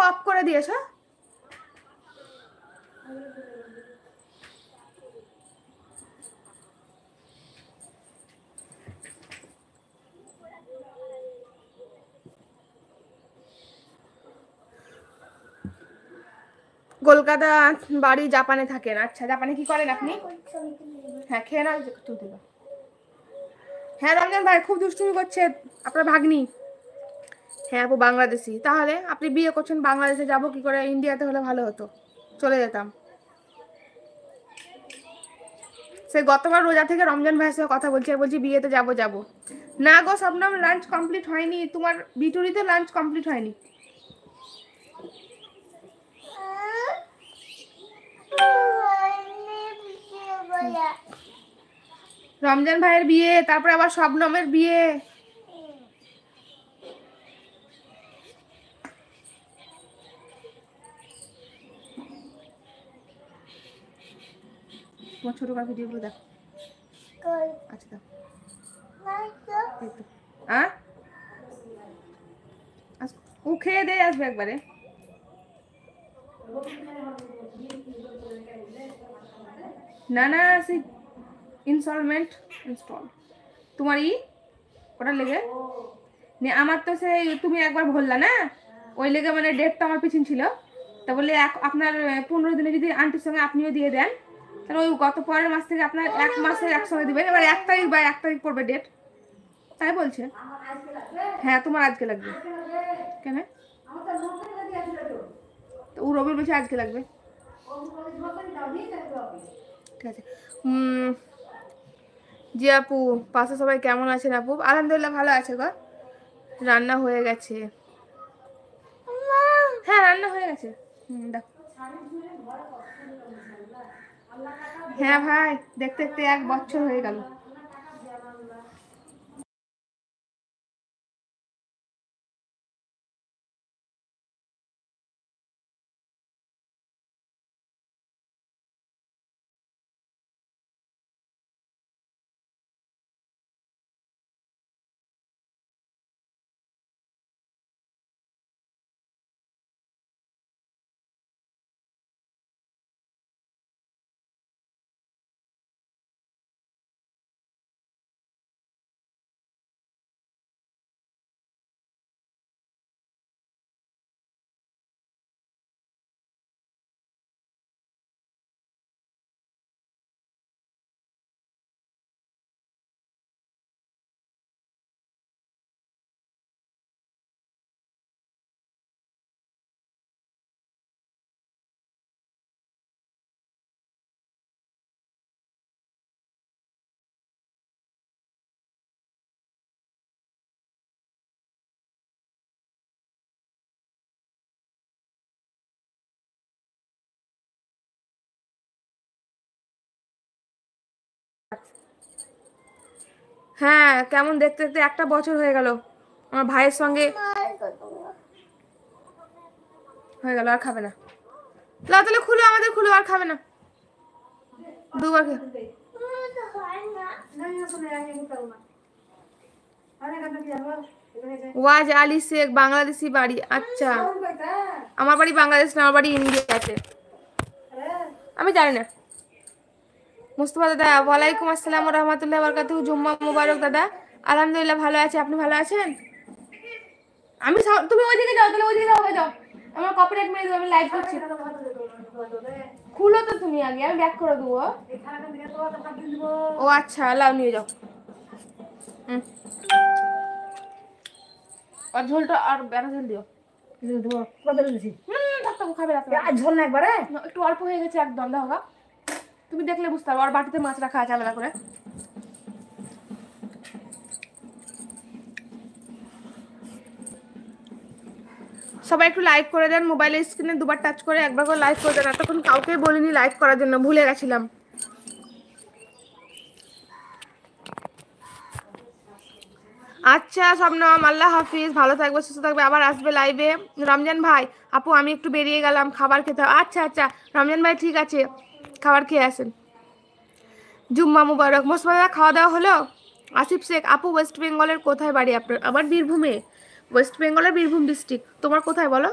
Of করে দিয়েছো? কলকাতা বাড়ি জাপানে থাকেন। আচ্ছা, জাপানে কি করেন আপনি? হ্যাঁ, খেয়ে নাও। হ্যাঁ রমজান ভাই খুব দুষ্টুমি করছে আপনার ভাগ্নি। হ্যাঁ আপু বাংলাদেশি। তাহলে আপনি বিয়ে করছেন বাংলাদেশে, যাবো কি করে? ইন্ডিয়াতে হলে ভালো হতো, চলে যেতাম। সে গতবার রোজা থেকে রমজান ভাইয়ের সাথে কথা বলছি, বলছি বিয়েতে যাবো যাবো। না গো শবনম, লাঞ্চ কমপ্লিট হয়নি, তোমার বিটুরিতে লাঞ্চ কমপ্লিট হয়নি। রমজান ভাইয়ের বিয়ে, তারপরে আবার শবনমের বিয়ে। তোমার ছোটকার ভিডিওগুলো দেখো। আচ্ছা দেখো। ও খেয়ে দিয়ে আসবে একবারে। না না, সেই ইনস্টল তোমার ওটা লেগে আমার তো সেই তুমি একবার বললা না, ওই লেগে মানে ডেটটা আমার পিছন ছিল। তা বলে আপনার 15 দিনে যদি আন্টির সঙ্গে আপনিও দিয়ে দেন, তাহলে ওই গত পরের মাস থেকে আপনার 1 মাসের একসঙ্গে দিবেন। এবার 1 তারিখ বা 1 তারিখ পড়বে ডেট, তাই বলছে। হ্যাঁ তোমার আজকে লাগবে কেন? ও রবির বলছে আজকে লাগবে। ঠিক আছে। জি আপু, পাশে সবাই কেমন আছেন আপু? আলহামদুলিল্লাহ ভালো আছে গো। রান্না হয়ে গেছে। হ্যাঁ রান্না হয়ে গেছে। দেখো। হ্যাঁ ভাই, দেখতে দেখতে 1 বছর হয়ে গেল। হ্যাঁ কেমন দেখতে দেখতে 1টা বছর হয়ে গেল। আমার ভাইয়ের সঙ্গে হয়ে গেল। আর খাবে না? লাও তাহলে খুলো, আমাদের খুলো। আর খাবে না, দুবার ওয়াজ আলী শেখ, বাংলাদেশি বাড়ি। আচ্ছা, আমার বাড়ি বাংলাদেশ না, আমার বাড়ি ইন্ডিয়াতে। আমি জানি না। মুস্তফা দাদা, ওয়ালাইকুম আসসালাম রহমতুল্লাহ বরকাতুহু। জুম্মা মুবারক দাদা। আলহামদুলিল্লাহ ভালো আছে, আপনি ভালো আছেন? আমি তুমি ওইদিকে যাও, তাহলে ওইদিকে যাও, যাও। আমার কপিরাইট মেরে দেবো, আমি লাইভ করছি। খুলো তো তুমি আগে, আমি ব্যাক করে দেবো। ও আচ্ছা, লাও নিয়ে যাও। আর ঝোলটা আর বেড়া ঝোল দিও। ঝোল না একবারে একটু অল্প হয়ে গেছে একদম। দেখো তুমি দেখলে বুঝতে পারো। আর বাটিতে মাছ রাখা আছে আলাদা করে। সবাই একটু লাইক করে দেন, মোবাইলের স্ক্রিনে 2বার টাচ করে 1বার করে লাইক করে দেন। এতক্ষণ কাউকে বলিনি লাইক করার জন্য, ভুলে গেছিলাম। আচ্ছা শবনম, আল্লাহ হাফিজ, ভালো থাকবে, সুস্থ থাকবে, আবার আসবে লাইভে। রমজান ভাই, আপু আমি একটু বেরিয়ে গেলাম, খাবার খেতে। আচ্ছা আচ্ছা রমজান ভাই, ঠিক আছে, খাবার খেয়ে আসেন। জুম্মা মুবারক। মোস্তফা খাওয়া দাওয়া হলো? আসিফ শেখ, আপু ওয়েস্ট বেঙ্গলের কোথায় বাড়ি আপনার? আমার বীরভূমে। ওয়েস্ট বেঙ্গলের বীরভূম ডিস্ট্রিক্ট। তোমার কোথায় বলো?